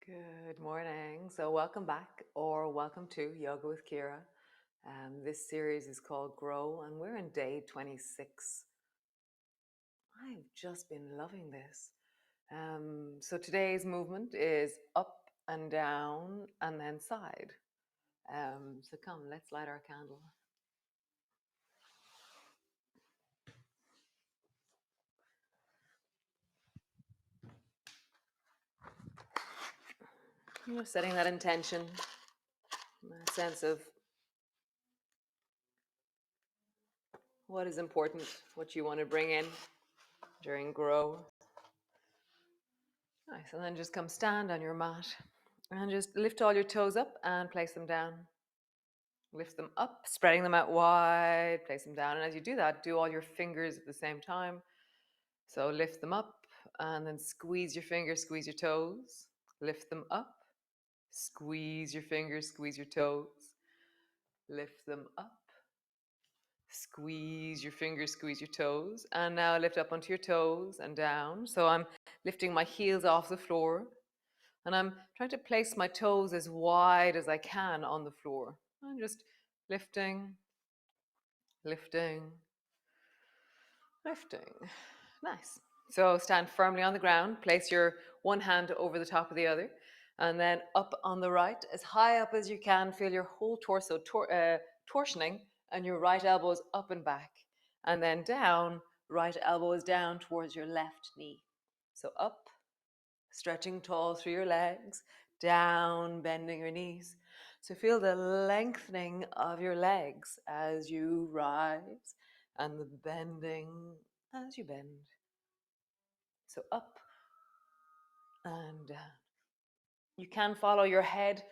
Good morning. So, welcome back or welcome to Yoga with Ciara. This series is called Grow, and we're in day 26. I've just been loving this. So, today's movement is up and down and then side. So, come, let's light our candle. Setting that intention, a sense of what is important, what you want to bring in during Grow. Nice, and then just come stand on your mat and just lift all your toes up and place them down. Lift them up, spreading them out wide, place them down. And as you do that, do all your fingers at the same time. So lift them up and then squeeze your fingers, squeeze your toes. Lift them up, squeeze your fingers, squeeze your toes. Lift them up, squeeze your fingers, squeeze your toes. And now lift up onto your toes and down. So I'm lifting my heels off the floor. And I'm trying to place my toes as wide as I can on the floor. I'm just lifting, lifting, lifting. Nice. So stand firmly on the ground. Place your one hand over the top of the other. And then up on the right, as high up as you can. Feel your whole torso torsioning and your right elbow is up and back. And then down, right elbow is down towards your left knee. So up, stretching tall through your legs, down, bending your knees. So feel the lengthening of your legs as you rise and the bending as you bend. So up and down. You can follow your head,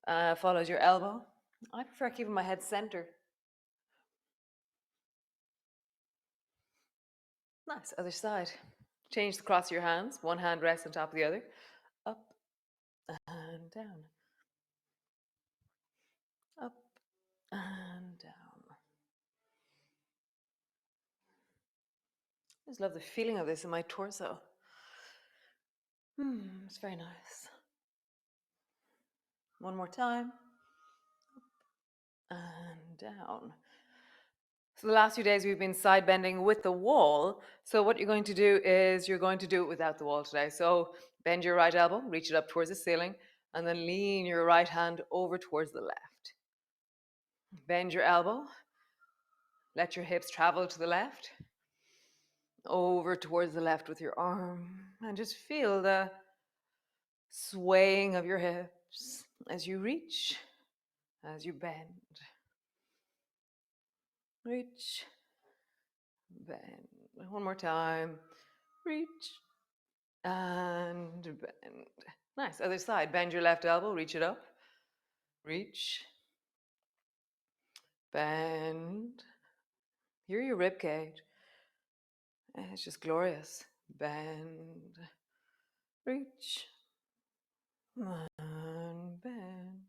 follows your elbow. I prefer keeping my head center. Nice, other side. Change the cross of your hands. One hand rests on top of the other. Up and down. Up and down. I just love the feeling of this in my torso. It's very nice. One more time. And down. So the last few days we've been side bending with the wall. So what you're going to do is you're going to do it without the wall today. So bend your right elbow, reach it up towards the ceiling, and then lean your right hand over towards the left. Bend your elbow. Let your hips travel to the left. Over towards the left with your arm. And just feel the swaying of your hips as you reach, as you bend. Reach, bend. One more time. Reach and bend. Nice. Other side. Bend your left elbow. Reach it up. Reach. Bend. Hear your rib cage. It's just glorious. Bend. Reach. And bend.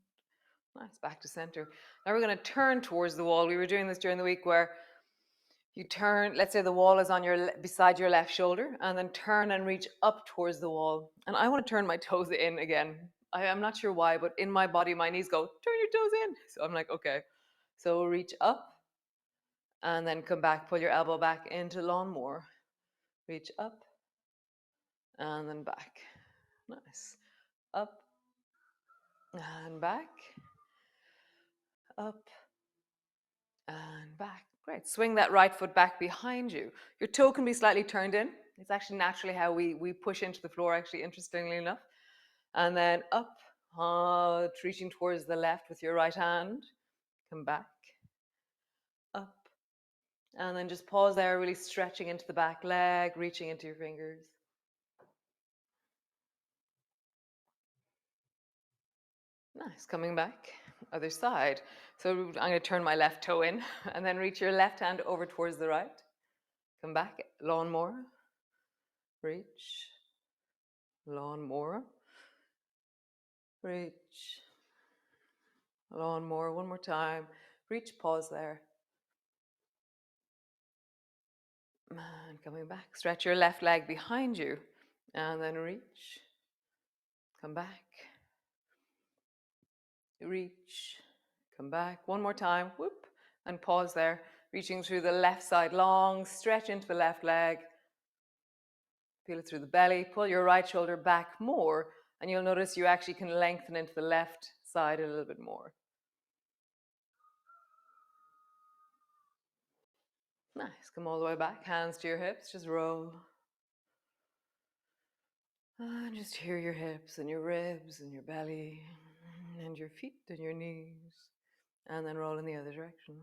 Nice. Back to center. Now we're going to turn towards the wall. We were doing this during the week where you turn, let's say the wall is on your beside your left shoulder, and then turn and reach up towards the wall. And I want to turn my toes in again. I'm not sure why, but in my body, my knees go, turn your toes in. So I'm like, okay. So reach up and then come back, pull your elbow back into lawnmower. Reach up and then back. Nice. Up and back. Up and back. Great. Swing that right foot back behind you. Your toe can be slightly turned in. It's actually naturally how we push into the floor, actually, interestingly enough. And then up, reaching towards the left with your right hand. Come back, up. And then just pause there, really stretching into the back leg, reaching into your fingers. Nice, coming back, other side. So I'm going to turn my left toe in and then reach your left hand over towards the right. Come back, lawnmower. Reach, lawnmower. Reach, lawnmower. One more time. Reach, pause there. And coming back, stretch your left leg behind you and then reach. Come back. Reach. Come back. One more time. Whoop. And pause there. Reaching through the left side. Long stretch into the left leg. Feel it through the belly. Pull your right shoulder back more. And you'll notice you actually can lengthen into the left side a little bit more. Nice. Come all the way back. Hands to your hips. Just roll. And just hear your hips and your ribs and your belly and your feet and your knees. And then roll in the other direction.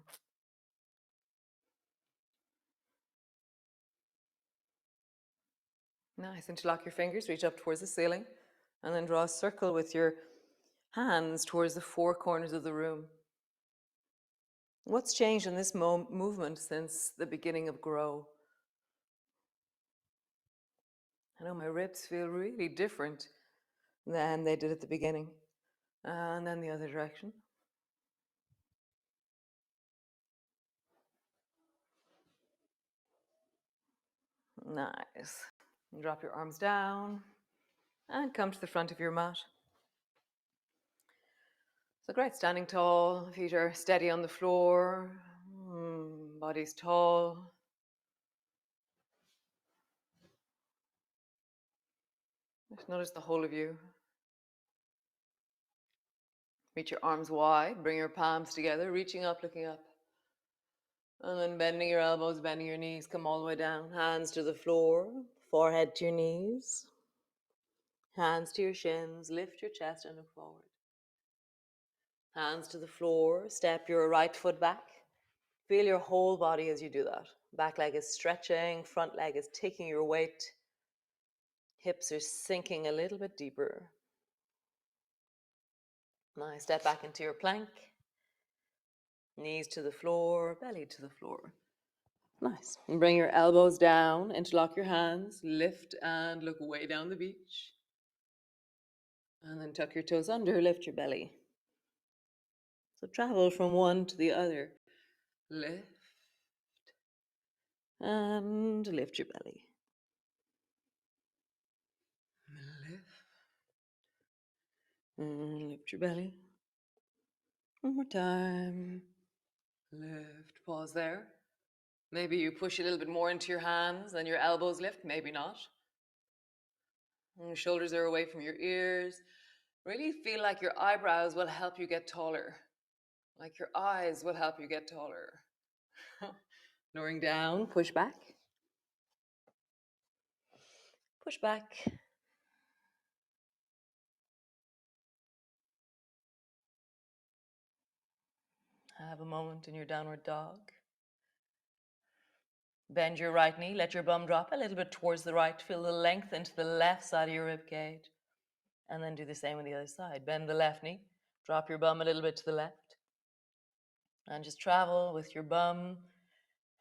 Nice. Interlock your fingers. Reach up towards the ceiling. And then draw a circle with your hands towards the four corners of the room. What's changed in this movement since the beginning of Grow? I know my ribs feel really different than they did at the beginning. And then the other direction. Nice. And drop your arms down and come to the front of your mat. So great, standing tall, feet are steady on the floor, body's tall. Just notice the whole of you. Reach your arms wide, bring your palms together, reaching up, looking up. And then bending your elbows, bending your knees, come all the way down. Hands to the floor, forehead to your knees. Hands to your shins, lift your chest and look forward. Hands to the floor, step your right foot back. Feel your whole body as you do that. Back leg is stretching, front leg is taking your weight. Hips are sinking a little bit deeper. Now step back into your plank. Knees to the floor, belly to the floor. Nice. And bring your elbows down, interlock your hands, lift and look way down the beach. And then tuck your toes under, lift your belly. So travel from one to the other. Lift and lift your belly. Lift and lift your belly. One more time. Lift. Pause there. Maybe you push a little bit more into your hands and your elbows lift, maybe not. And your shoulders are away from your ears. Really feel like your eyebrows will help you get taller. Like your eyes will help you get taller. Lowering down, push back. Push back. Have a moment in your downward dog. Bend your right knee, let your bum drop a little bit towards the right. Feel the length into the left side of your rib cage. And then do the same on the other side. Bend the left knee, drop your bum a little bit to the left. And just travel with your bum,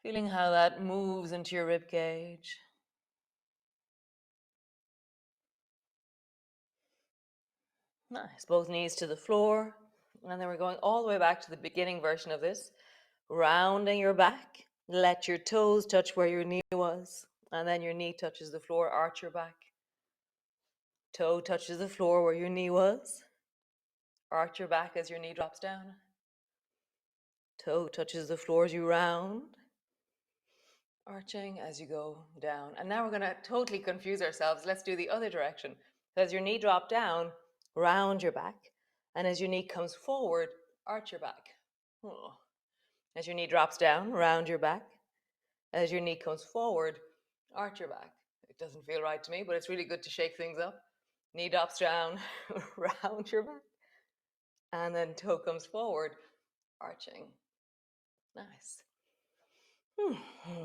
feeling how that moves into your rib cage. Nice, both knees to the floor. And then we're going all the way back to the beginning version of this. Rounding your back, let your toes touch where your knee was. And then your knee touches the floor, arch your back. Toe touches the floor where your knee was. Arch your back as your knee drops down. Toe touches the floor as you round. Arching as you go down. And now we're going to totally confuse ourselves. Let's do the other direction. As your knee drops down, round your back. And as your knee comes forward, arch your back. Oh. As your knee drops down, round your back. As your knee comes forward, arch your back. It doesn't feel right to me, but it's really good to shake things up. Knee drops down, round your back. And then toe comes forward, arching. Nice.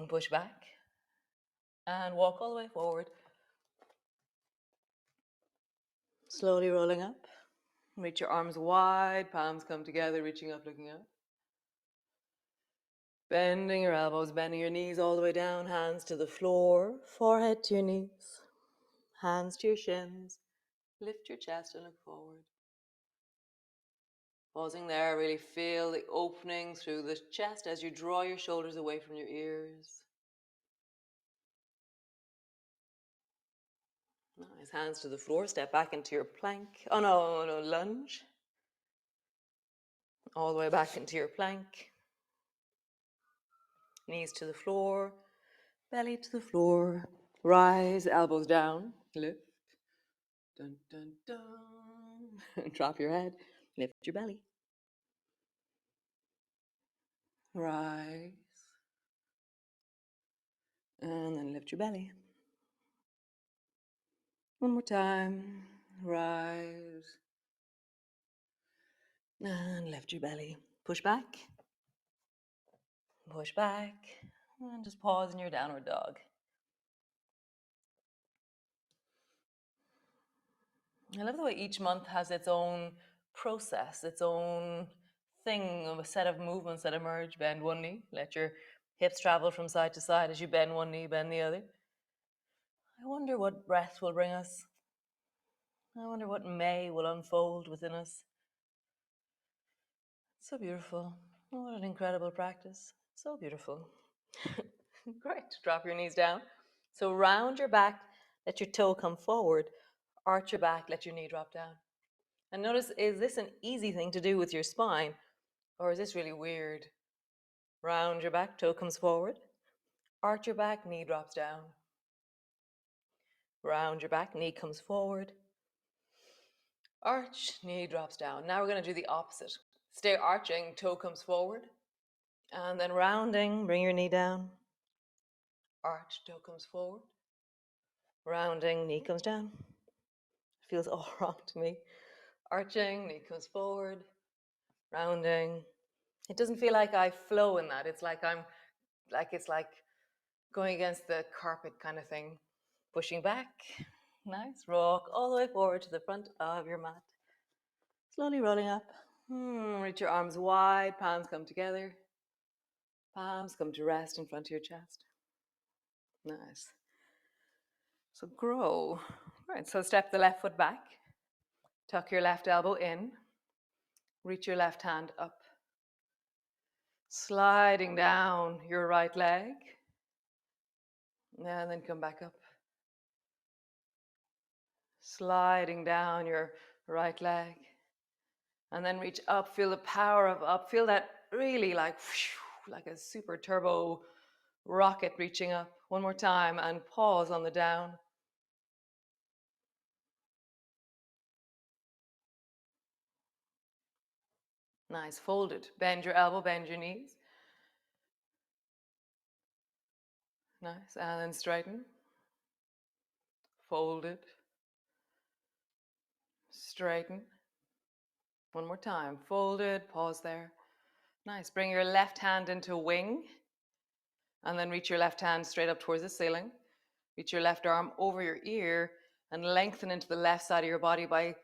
Push back. And walk all the way forward. Slowly rolling up. Reach your arms wide, palms come together, reaching up, looking up. Bending your elbows, bending your knees all the way down, hands to the floor, forehead to your knees, hands to your shins. Lift your chest and look forward. Pausing there, really feel the opening through the chest as you draw your shoulders away from your ears. Nice, hands to the floor, step back into your plank. Oh no, no, lunge. All the way back into your plank. Knees to the floor, belly to the floor. Rise, elbows down, lift. Dun, dun, dun. Drop your head, lift your belly. Rise. And then lift your belly. One more time. Rise. And lift your belly. Push back. Push back. And just pause in your downward dog. I love the way each month has its own process, its own thing of a set of movements that emerge. Bend one knee. Let your hips travel from side to side as you bend one knee, bend the other. I wonder what breath will bring us. I wonder what May will unfold within us. So beautiful. What an incredible practice. So beautiful. Great. Drop your knees down. So round your back, let your toe come forward. Arch your back, let your knee drop down. And notice, is this an easy thing to do with your spine? Or is this really weird? Round your back, toe comes forward. Arch your back, knee drops down. Round your back, knee comes forward. Arch, knee drops down. Now we're going to do the opposite. Stay arching, toe comes forward. And then rounding, bring your knee down. Arch, toe comes forward. Rounding, knee comes down. Feels all wrong to me. Arching, knee comes forward. Rounding. It doesn't feel like I flow in that. It's like it's like going against the carpet kind of thing. Pushing back. Nice. Rock all the way forward to the front of your mat. Slowly rolling up. Reach your arms wide. Palms come together. Palms come to rest in front of your chest. Nice. So grow. Right. So step the left foot back. Tuck your left elbow in. Reach your left hand up. Sliding down your right leg. And then come back up. Sliding down your right leg. And then reach up. Feel the power of up. Feel that really like a super turbo rocket reaching up. One more time and pause on the down. Nice. Fold it. Bend your elbow, bend your knees. Nice. And then straighten. Fold it. Straighten. One more time. Fold it. Pause there. Nice. Bring your left hand into wing. And then reach your left hand straight up towards the ceiling. Reach your left arm over your ear and lengthen into the left side of your body by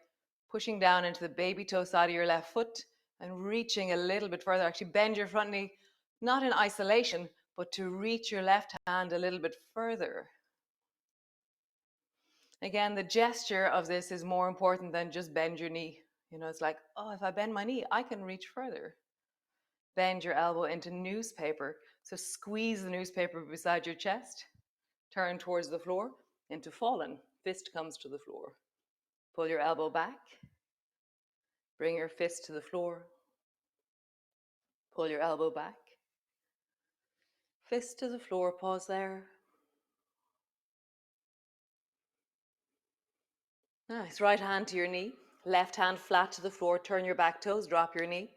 pushing down into the baby toe side of your left foot and reaching a little bit further. Actually bend your front knee, not in isolation, but to reach your left hand a little bit further. Again, the gesture of this is more important than just bend your knee. You know, it's like, oh, if I bend my knee, I can reach further. Bend your elbow into newspaper. So squeeze the newspaper beside your chest. Turn towards the floor into fallen. Fist comes to the floor. Pull your elbow back. Bring your fist to the floor. Pull your elbow back. Fist to the floor. Pause there. Nice. Right hand to your knee. Left hand flat to the floor. Turn your back toes. Drop your knee.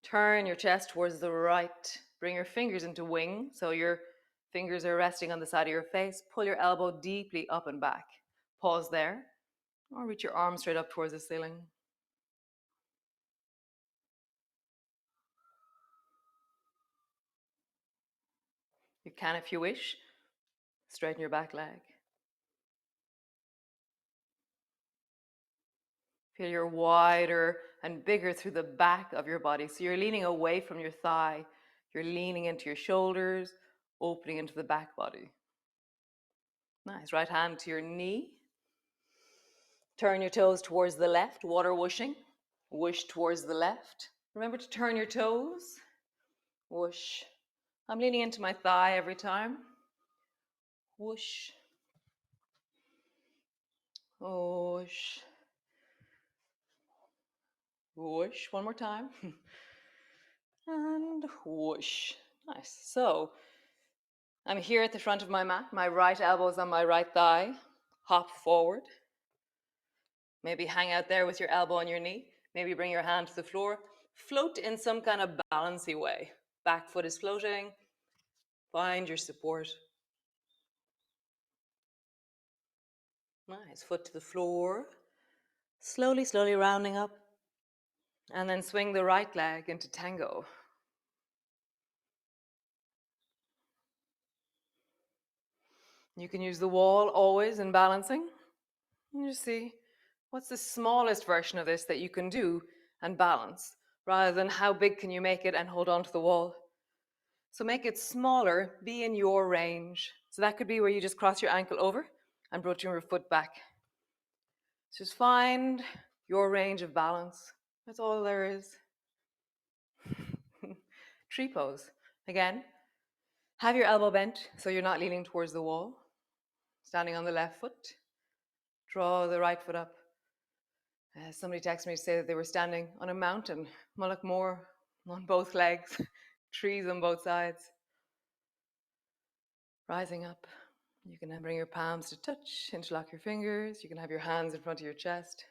Turn your chest towards the right. Bring your fingers into wing. So your fingers are resting on the side of your face. Pull your elbow deeply up and back. Pause there. Or reach your arm straight up towards the ceiling. You can, if you wish, straighten your back leg. Feel you're wider and bigger through the back of your body. So you're leaning away from your thigh. You're leaning into your shoulders, opening into the back body. Nice. Right hand to your knee. Turn your toes towards the left, water whooshing. Whoosh towards the left. Remember to turn your toes. Whoosh. I'm leaning into my thigh every time. Whoosh. Whoosh. Whoosh. One more time. And whoosh. Nice. So I'm here at the front of my mat. My right elbow is on my right thigh. Hop forward. Maybe hang out there with your elbow on your knee. Maybe bring your hand to the floor. Float in some kind of balancy way. Back foot is floating. Find your support. Nice. Foot to the floor. Slowly, slowly rounding up. And then swing the right leg into tango. You can use the wall always in balancing. You just see what's the smallest version of this that you can do and balance, rather than how big can you make it and hold on to the wall. So make it smaller, be in your range. So that could be where you just cross your ankle over and bring your foot back. Just find your range of balance. That's all there is. Tree pose. Again, have your elbow bent so you're not leaning towards the wall. Standing on the left foot. Draw the right foot up. Somebody texted me to say that they were standing on a mountain, Mullaghmore, on both legs, trees on both sides. Rising up. You can bring your palms to touch, interlock your fingers. You can have your hands in front of your chest.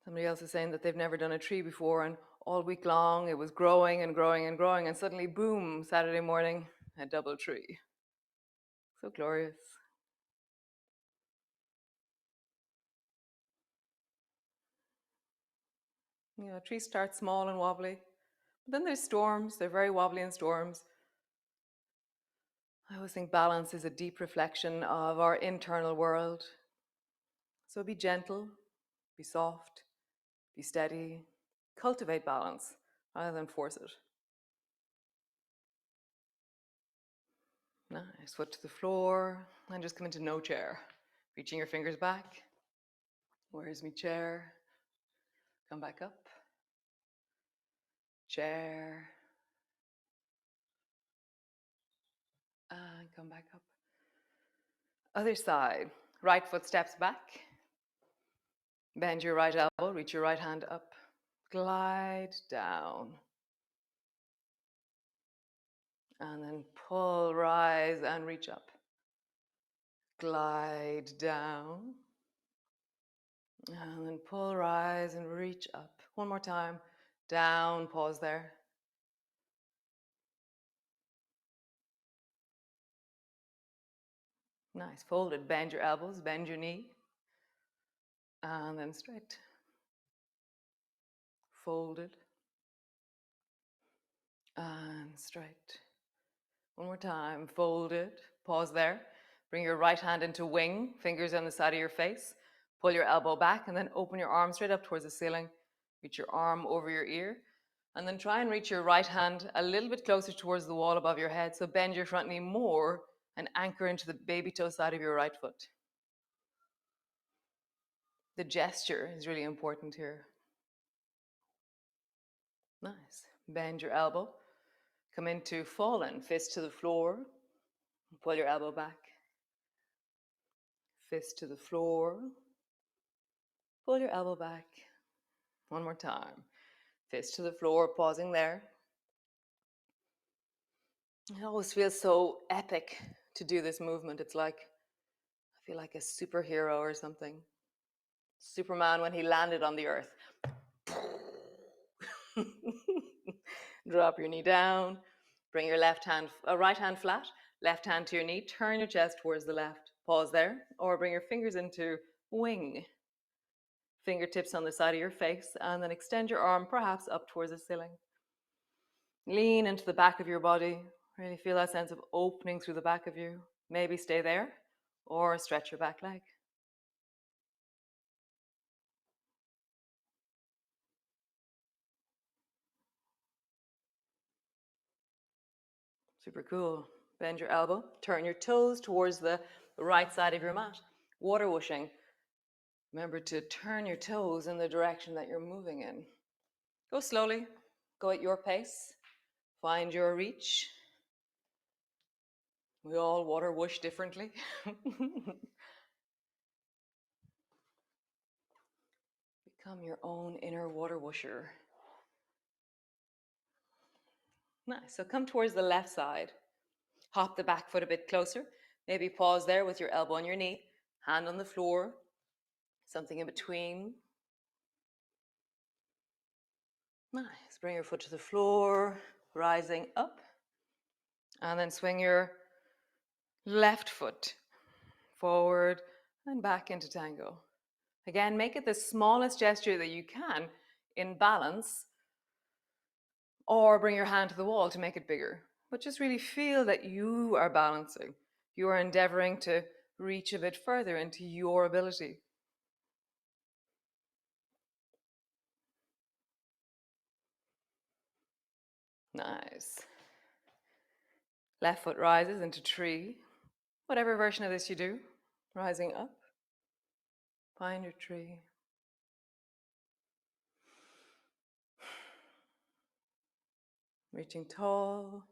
Somebody else is saying that they've never done a tree before, and all week long it was growing and growing and growing, and suddenly, boom, Saturday morning, a double tree. So glorious. You know, trees start small and wobbly, but then there's storms. They're very wobbly in storms. I always think balance is a deep reflection of our internal world. So be gentle, be soft, be steady, cultivate balance rather than force it. Nice, foot to the floor, and just come into no chair. Reaching your fingers back. Where's me chair? Come back up. Chair. And come back up. Other side. Right foot steps back. Bend your right elbow, reach your right hand up. Glide down. And then pull, rise, and reach up. Glide down. And then pull, rise, and reach up. One more time. Down, pause there. Nice. Folded. Bend your elbows, bend your knee. And then straight. Folded. And straight. One more time. Folded. Pause there. Bring your right hand into wing, fingers on the side of your face. Pull your elbow back and then open your arm straight up towards the ceiling. Reach your arm over your ear. And then try and reach your right hand a little bit closer towards the wall above your head. So bend your front knee more and anchor into the baby toe side of your right foot. The gesture is really important here. Nice. Bend your elbow. Come into fallen, fist to the floor. Pull your elbow back. Fist to the floor. Pull your elbow back. One more time. Fist to the floor, pausing there. It always feels so epic to do this movement. It's like, I feel like a superhero or something. Superman when he landed on the earth. Drop your knee down. Bring your right hand flat, left hand to your knee. Turn your chest towards the left. Pause there. Or bring your fingers into wing. Fingertips on the side of your face. And then extend your arm perhaps up towards the ceiling. Lean into the back of your body. Really feel that sense of opening through the back of you. Maybe stay there or stretch your back leg. Super cool. Bend your elbow. Turn your toes towards the right side of your mat. Water whooshing. Remember to turn your toes in the direction that you're moving in. Go slowly. Go at your pace. Find your reach. We all water whoosh differently. Become your own inner water whoosher. Nice. So come towards the left side. Hop the back foot a bit closer. Maybe pause there with your elbow on your knee, hand on the floor, something in between. Nice. Bring your foot to the floor, rising up. And then swing your left foot forward and back into tango. Again, make it the smallest gesture that you can in balance, or bring your hand to the wall to make it bigger. But just really feel that you are balancing. You are endeavoring to reach a bit further into your ability. Nice. Left foot rises into tree. Whatever version of this you do, rising up. Find your tree. Reaching tall.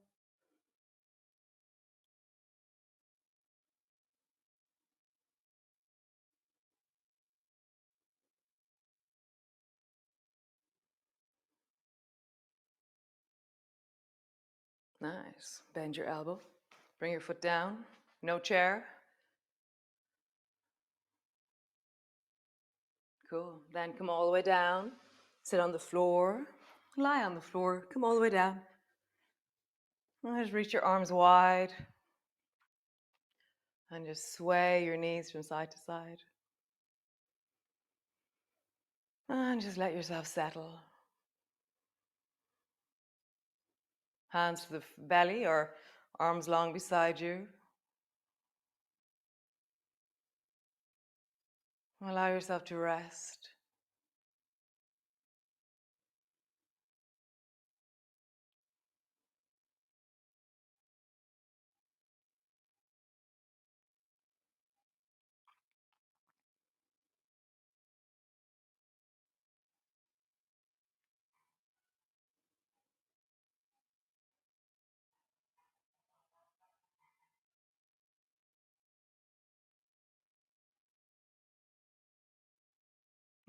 Nice. Bend your elbow. Bring your foot down. No chair. Cool. Then come all the way down. Sit on the floor. Lie on the floor. Come all the way down. And just reach your arms wide. And just sway your knees from side to side. And just let yourself settle. Hands to the belly or arms long beside you. Allow yourself to rest.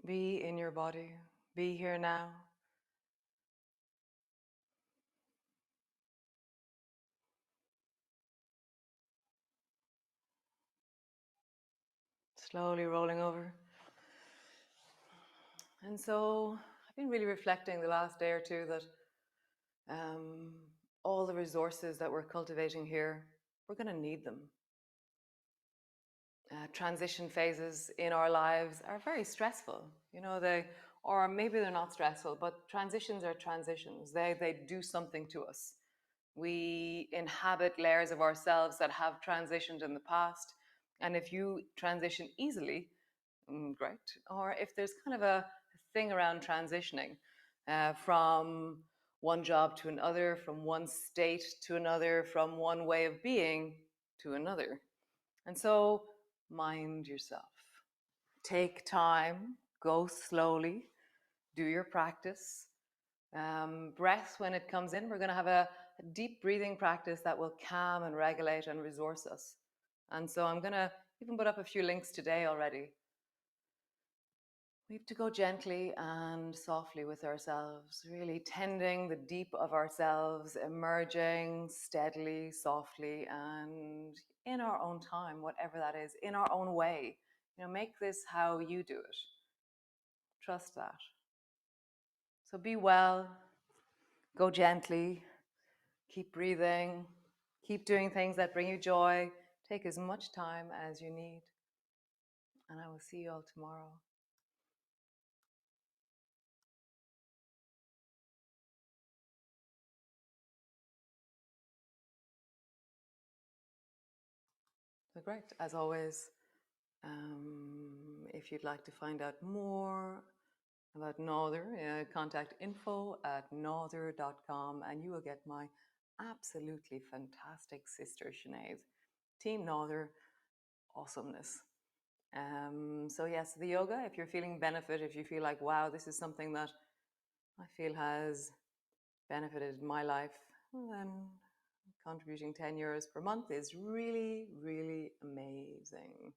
Be in your body. Be here now. Slowly rolling over. And so I've been really reflecting the last day or two that all the resources that we're cultivating here, we're going to need them. Transition phases in our lives are very stressful. You know, or maybe they're not stressful, but transitions are transitions. They do something to us. We inhabit layers of ourselves that have transitioned in the past. And if you transition easily, great. Or if there's kind of a thing around transitioning from one job to another, from one state to another, from one way of being to another. And so mind yourself. Take time, go slowly, do your practice. Breath, when it comes in, we're going to have a deep breathing practice that will calm and regulate and resource us. And so I'm going to even put up a few links today already. We have to go gently and softly with ourselves, really tending the deep of ourselves, emerging steadily, softly, and in our own time, whatever that is, in our own way. You know, make this how you do it. Trust that. So be well, go gently, keep breathing, keep doing things that bring you joy. Take as much time as you need. And I will see you all tomorrow. So great, as always. If you'd like to find out more about Norther, contact info@norther.com and you will get my absolutely fantastic sister, Sinead. Team Norther, awesomeness. So yes, the yoga, if you're feeling benefit, if you feel like, wow, this is something that I feel has benefited my life, well, then contributing 10 euros per month is really, really amazing. It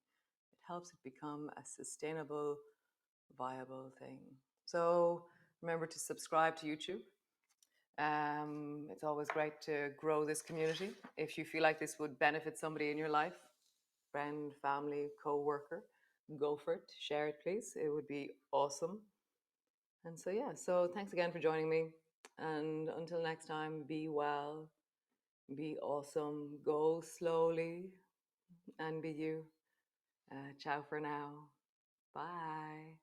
helps it become a sustainable viable thing. So remember to subscribe to YouTube. It's always great to grow this community. If you feel like this would benefit somebody in your life, friend, family, co-worker, go for it. Share it, please. It would be awesome. And so, yeah, so thanks again for joining me. And until next time, be well, be awesome, go slowly, and be you. Ciao for now. Bye.